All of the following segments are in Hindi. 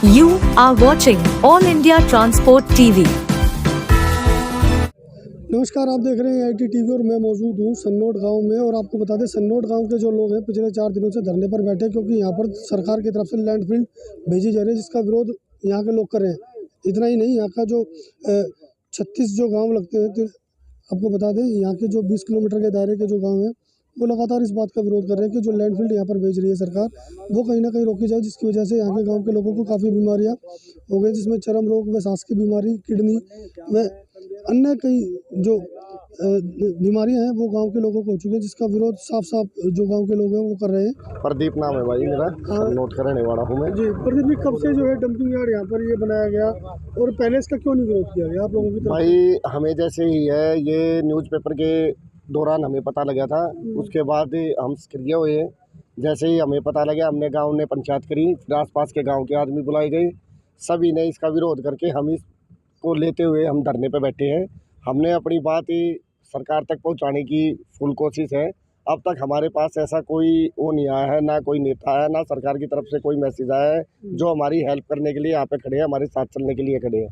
You are watching All India Transport TV. नमस्कार, आप देख रहे हैं आईटी टीवी और मैं मौजूद हूँ सन्नोट गांव में। और आपको बता दें, सन्नोट गांव के जो लोग हैं पिछले 4 दिनों से धरने पर बैठे, क्योंकि यहाँ पर सरकार की तरफ से लैंडफिल भेजी जा रही है, जिसका विरोध यहाँ के लोग कर रहे हैं। इतना ही नहीं, यहाँ का जो 36 जो गाँव लगते हैं, तो आपको बता दें यहाँ के जो 20 किलोमीटर के दायरे के जो गाँव हैं, वो लगातार इस बात का विरोध कर रहे हैं कि जो लैंडफिल यहाँ पर भेज रही है सरकार, वो कहीं ना कहीं रोकी जाए, जिसकी वजह से यहाँ के गांव के लोगों को काफ़ी बीमारियाँ हो गई, जिसमें चर्म रोग व सांस की बीमारी, किडनी व अन्य कई जो बीमारियां हैं वो गांव के लोगों को हो चुकी है, जिसका विरोध साफ साफ जो गांव के लोग हैं वो कर रहे हैं। प्रदीप नाम है भाई मेरा, नोट करने वाला हूँ मैं जी प्रदीप जी, कब से जो है डंपिंग यार्ड यहाँ पर ये बनाया गया और पहले इसका क्यों नहीं विरोध किया गया आप लोगों की तरफ? भाई हमें जैसे ही है ये न्यूज़पेपर के दौरान हमें पता लगा था, उसके बाद हम सक्रिय हुए। जैसे ही हमें पता लगा, हमने गांव ने पंचायत करी, फिर आसपास के गांव के आदमी बुलाए गए, सभी ने इसका विरोध करके हम इसको लेते हुए हम धरने पे बैठे हैं। हमने अपनी बात सरकार तक पहुंचाने की फुल कोशिश है। अब तक हमारे पास ऐसा कोई वो नहीं आया है, ना कोई नेता है, ना सरकार की तरफ से कोई मैसेज आया है जो हमारी हेल्प करने के लिए यहाँ पे खड़े हैं, हमारे साथ चलने के लिए खड़े हैं।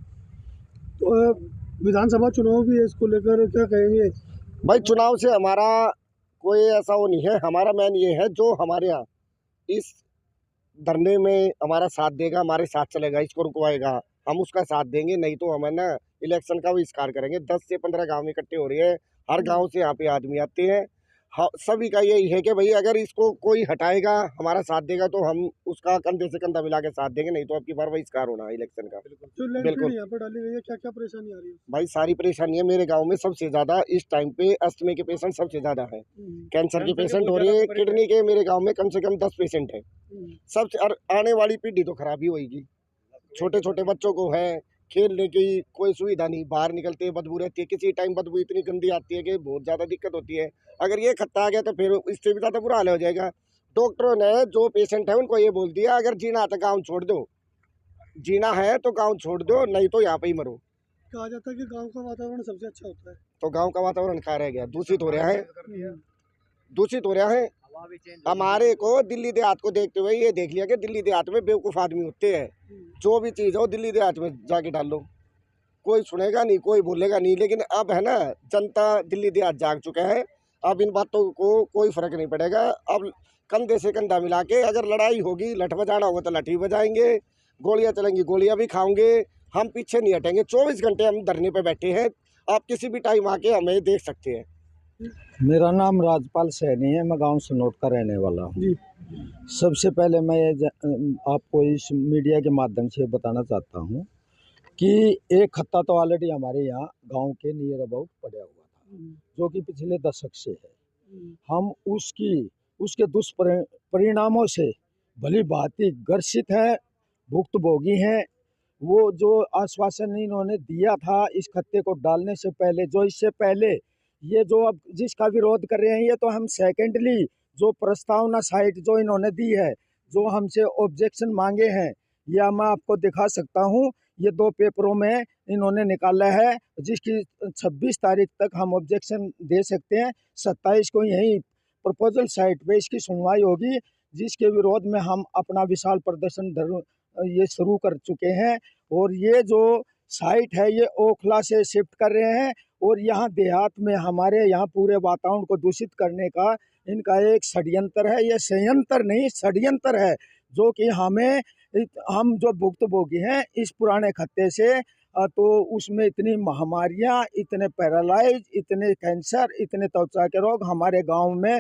तो विधानसभा चुनाव भी है, इसको लेकर क्या कहेंगे? भाई चुनाव से हमारा कोई ऐसा वो नहीं है, हमारा मेन ये है जो हमारे यहाँ इस धरने में हमारा साथ देगा, हमारे साथ चलेगा, इसको रुकवाएगा, हम उसका साथ देंगे। नहीं तो हम है ना इलेक्शन का बहिष्कार करेंगे। 10 से 15 गांव इकट्ठे हो रही है, हर गांव से यहाँ पे आदमी आते हैं। हाँ, सभी का यही है कि भाई अगर इसको कोई हटाएगा, हमारा साथ देगा, तो हम उसका कंधे से कंधा मिला के साथ देंगे, नहीं तो आपकी बार बहिष्कार होना है इलेक्शन का। जो लैंडफिल यहाँ पर डाली गई है, क्या क्या परेशानी आ रही है? भाई सारी परेशानी है। मेरे गांव में सबसे ज्यादा इस टाइम पे अस्थमा के पेशेंट सबसे ज्यादा है, कैंसर के पेशेंट हो रहे हैं, किडनी के मेरे गांव में कम से कम 10 पेशेंट है। सबसे आने वाली पीढ़ी तो खराब ही होगी। छोटे छोटे बच्चों को है खेलने की कोई सुविधा नहीं, बाहर निकलते हैं बदबू रहती है, किसी टाइम बदबू इतनी गंदी आती है कि बहुत ज़्यादा दिक्कत होती है। अगर ये खत्ता आ गया तो फिर इससे भी ज़्यादा बुरा हाल हो जाएगा। डॉक्टरों ने जो पेशेंट है उनको ये बोल दिया, अगर जीना है तो गाँव छोड़ दो, जीना है तो गाँव छोड़ दो, नहीं तो यहाँ पे ही मरो। कहा जाता है कि गाँव का वातावरण सबसे अच्छा होता है, तो गाँव का वातावरण कहाँ रह गया? दूषित हो रहा है, दूषित हो रहा है। हमारे को दिल्ली देहात को देखते हुए ये देख लिया कि दिल्ली देहात में बेवकूफ़ आदमी होते हैं, जो भी चीज़ हो दिल्ली देहात में जाके डाल लो, कोई सुनेगा नहीं, कोई बोलेगा नहीं। लेकिन अब है ना, जनता दिल्ली देहात जाग चुका है, अब इन बातों को कोई फर्क नहीं पड़ेगा। अब कंधे से कंधा मिला के अगर लड़ाई होगी, लठ बजाना होगा तो लठी बजाएंगे, गोलियां चलेंगी गोलियां भी खाओगे, हम पीछे नहीं हटेंगे। 24 घंटे हम धरने पे बैठे हैं, आप किसी भी टाइम आके हमें देख सकते हैं। मेरा नाम राजपाल सैनी है, मैं गांव सन्नोट का रहने वाला हूँ। सबसे पहले मैं आपको इस मीडिया के माध्यम से बताना चाहता हूँ कि एक खत्ता तो ऑलरेडी हमारे यहाँ गांव के नियर अबाउट पड़ा हुआ था, जो कि पिछले दशक से है। हम उसके दुष्परिणामों से भली भांति ग्रसित है, भुक्तभोगी हैं। वो जो आश्वासन इन्होंने दिया था इस खत्ते को डालने से पहले, जो इससे पहले ये जो अब जिसका विरोध कर रहे हैं, ये तो हम सेकेंडली जो प्रस्तावना साइट जो इन्होंने दी है, जो हमसे ऑब्जेक्शन मांगे हैं, या मैं आपको दिखा सकता हूँ। ये 2 पेपरों में इन्होंने निकाला है, जिसकी 26 तारीख तक हम ऑब्जेक्शन दे सकते हैं। 27 को यही प्रपोजल साइट पे इसकी सुनवाई होगी, जिसके विरोध में हम अपना विशाल प्रदर्शन ये शुरू कर चुके हैं। और ये जो साइट है ये ओखला से शिफ्ट कर रहे हैं, और यहाँ देहात में हमारे यहाँ पूरे वातावरण को दूषित करने का इनका एक षड्यंत्र है। ये संयंत्र नहीं, षड्यंत्र है, जो कि हम जो भुक्तभोगी हैं इस पुराने खत्ते से, तो उसमें इतनी महामारियाँ, इतने पैरालाइज, इतने कैंसर, इतने त्वचा के रोग हमारे गांव में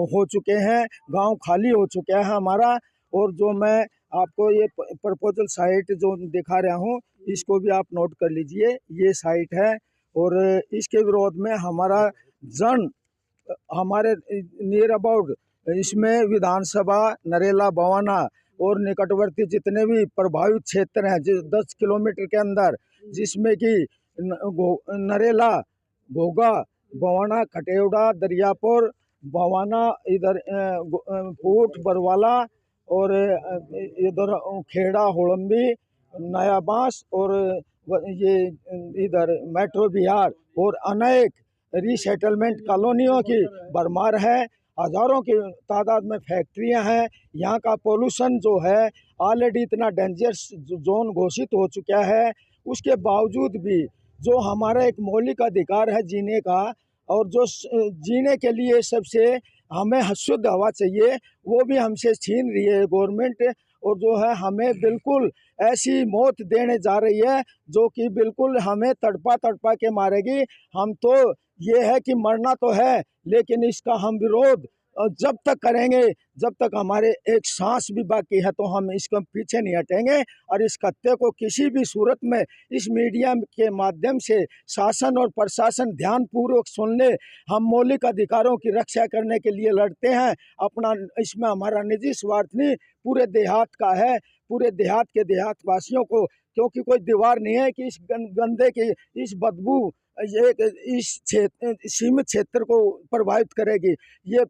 हो चुके हैं। गांव खाली हो चुका है हमारा। और जो मैं आपको ये प्रपोजल साइट जो दिखा रहा हूँ, इसको भी आप नोट कर लीजिए, ये साइट है। और इसके विरोध में हमारे नियर अबाउट इसमें विधानसभा, नरेला, बवाना और निकटवर्ती जितने भी प्रभावित क्षेत्र हैं 10 किलोमीटर के अंदर, जिसमें कि नरेला, घोगा, बवाना, खटेवड़ा, दरियापुर, बवाना, इधर फूट, बरवाला, और इधर खेड़ा, होड़म्बी, नया बांस, और ये इधर मेट्रो बिहार और अनेक रीसेटलमेंट कॉलोनियों की भरमार है। हज़ारों की तादाद में फैक्ट्रियां हैं। यहाँ का पोल्यूशन जो है ऑलरेडी इतना डेंजरस जोन घोषित हो चुका है। उसके बावजूद भी जो हमारा एक मौलिक अधिकार है जीने का, और जो जीने के लिए सबसे हमें शुद्ध हवा चाहिए, वो भी हमसे छीन रही है गवर्नमेंट। और जो है हमें बिल्कुल ऐसी मौत देने जा रही है जो कि बिल्कुल हमें तड़पा तड़पा के मारेगी। हम तो ये है कि मरना तो है, लेकिन इसका हम विरोध जब तक करेंगे, जब तक हमारे एक सांस भी बाकी है, तो हम इसको पीछे नहीं हटेंगे। और इस खत्ते को किसी भी सूरत में इस मीडिया के माध्यम से शासन और प्रशासन ध्यानपूर्वक सुन ले। हम मौलिक अधिकारों की रक्षा करने के लिए लड़ते हैं। अपना इसमें हमारा निजी स्वार्थ नहीं, पूरे देहात का है, पूरे देहात के देहातवासियों को, क्योंकि कोई दीवार नहीं है कि इस गंदे की इस बदबू एक इस क्षेत्र सीमित क्षेत्र को प्रभावित करेगी। ये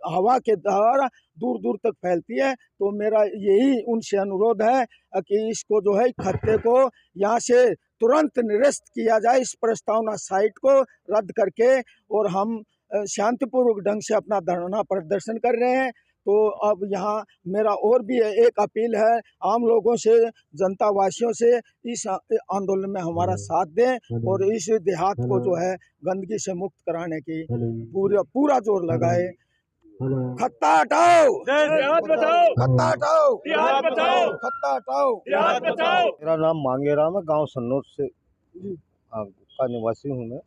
हवा के द्वारा दूर दूर तक फैलती है। तो मेरा यही उनसे अनुरोध है कि इसको जो है खत्ते को यहाँ से तुरंत निरस्त किया जाए, इस प्रस्तावना साइट को रद्द करके। और हम शांतिपूर्वक ढंग से अपना धरना प्रदर्शन कर रहे हैं। तो अब यहाँ मेरा और भी एक अपील है आम लोगों से, जनता वासियों से, इस आंदोलन में हमारा साथ दें और इस देहात को जो है गंदगी से मुक्त कराने की पूरा जोर लगाए। खत्ता हटाओ, खत्ता हटाओ, खत्ता हटाओ। मेरा नाम मांगेराम है, गांव सन्नोट से का निवासी हूँ मैं।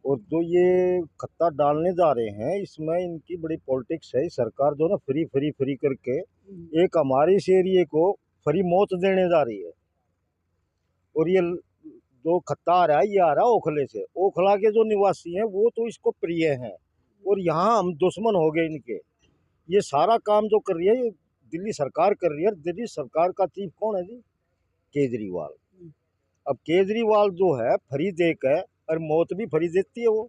और जो ये खत्ता डालने जा रहे हैं, इसमें इनकी बड़ी पॉलिटिक्स है। सरकार जो ना फ्री करके एक हमारे इस एरिए को फ्री मौत देने जा रही है। और ये जो खत्ता आ रहा है, ये आ रहा है ओखले से। ओखला के जो निवासी हैं वो तो इसको प्रिय हैं, और यहाँ हम दुश्मन हो गए इनके। ये सारा काम जो कर रही है ये दिल्ली सरकार कर रही है। दिल्ली सरकार का चीफ कौन है जी? केजरीवाल। अब केजरीवाल जो है फ्री दे के, और मौत भी फ्री देती है वो।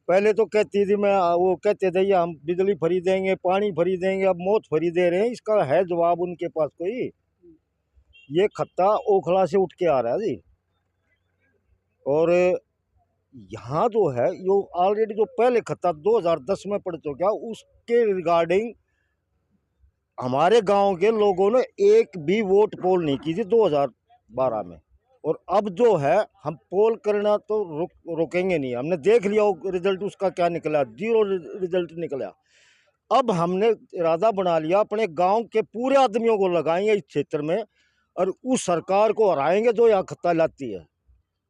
पहले तो कहती थी वो कहते थे हम बिजली फ्री देंगे, पानी फ्री देंगे, अब मौत फ्री दे रहे हैं। इसका है जवाब उनके पास कोई? ये खत्ता ओखला से उठ के आ रहा है जी। और यहाँ जो है यो ऑलरेडी जो पहले खत्ता 2010 में पड़ चुका, उसके रिगार्डिंग हमारे गांव के लोगों ने एक भी वोट पोल नहीं की थी 2012 में। और अब जो है हम पोल करना तो रोकेंगे नहीं। हमने देख लिया रिजल्ट उसका क्या निकला, 0 रिजल्ट निकला। अब हमने इरादा बना लिया अपने गांव के पूरे आदमियों को लगाएंगे इस क्षेत्र में, और उस सरकार को हराएंगे जो यहाँ खत्ता लाती है।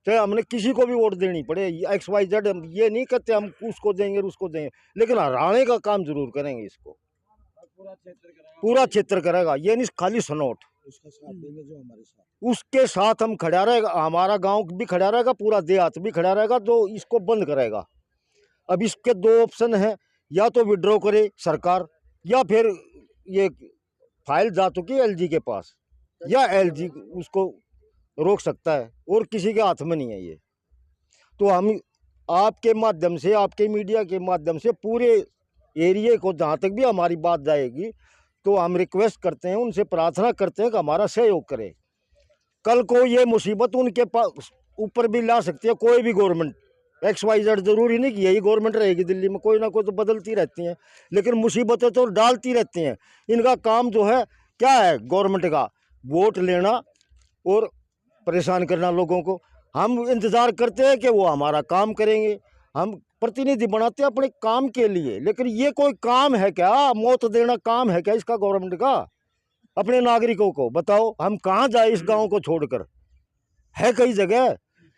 चाहे हमने किसी को भी वोट देनी पड़े, XYZ, हम ये नहीं कहते हम उसको देंगे उसको देंगे, लेकिन हराने का काम जरूर करेंगे। इसको पूरा क्षेत्र करेगा, ये नहीं खाली सनोट। उसके साथ हम खड़ा रहेगा, हमारा गांव भी खड़ा रहेगा, पूरा देहात भी खड़ा रहेगा, जो इसको बंद करेगा। अब इसके 2 ऑप्शन हैं, या तो विड्रॉ करे सरकार, या फिर ये फाइल जा चुकी है LG के पास, या LG उसको रोक सकता है, और किसी के हाथ में नहीं है ये। तो हम आपके माध्यम से, आपके मीडिया के माध्यम से पूरे एरिए को, जहाँ तक भी हमारी बात जाएगी, तो हम रिक्वेस्ट करते हैं, उनसे प्रार्थना करते हैं कि हमारा सहयोग करें। कल को ये मुसीबत उनके पास ऊपर भी ला सकती है कोई भी गवर्नमेंट। XYZ जरूरी नहीं कि यही गवर्नमेंट रहेगी दिल्ली में, कोई ना कोई तो बदलती रहती हैं, लेकिन मुसीबतें तो डालती रहती हैं। इनका काम जो है क्या है गवर्नमेंट का? वोट लेना और परेशान करना लोगों को। हम इंतज़ार करते हैं कि वो हमारा काम करेंगे। हम प्रतिनिधि बनाते हैं अपने काम के लिए, लेकिन ये कोई काम है क्या? मौत देना काम है क्या इसका गवर्नमेंट का? अपने नागरिकों को बताओ, हम कहाँ जाए इस गांव को छोड़कर? है कई जगह,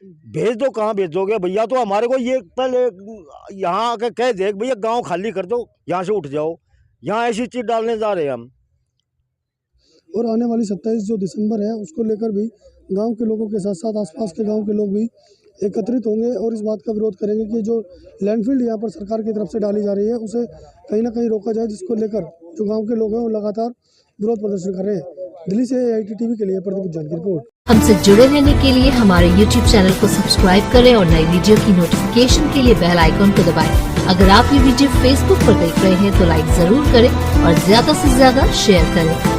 भेज दो, कहाँ भेजोगे भैया? तो हमारे को ये पहले यहाँ आके कह दे भैया गांव खाली कर दो, यहाँ से उठ जाओ। यहाँ ऐसी चीज़ डालने जा रहे हैं हम। और आने वाली 27 जो दिसंबर है उसको लेकर भी गांव के लोगों के साथ साथ आसपास के गांव के लोग भी एकत्रित होंगे और इस बात का विरोध करेंगे कि जो लैंडफिल यहाँ पर सरकार की तरफ से डाली जा रही है उसे कहीं ना कहीं रोका जाए, जिसको लेकर जो गांव के लोग हैं वो लगातार विरोध प्रदर्शन कर रहे हैं। दिल्ली से AIT TV के लिए प्रदीप उज्जैन की रिपोर्ट। हमसे जुड़े रहने के लिए हमारे YouTube चैनल को सब्सक्राइब करें और नई वीडियो की नोटिफिकेशन के लिए बेल आइकन को दबाएं। अगर आप ये वीडियो Facebook पर देख रहे हैं तो लाइक जरूर करें और ज्यादा से ज्यादा शेयर करें।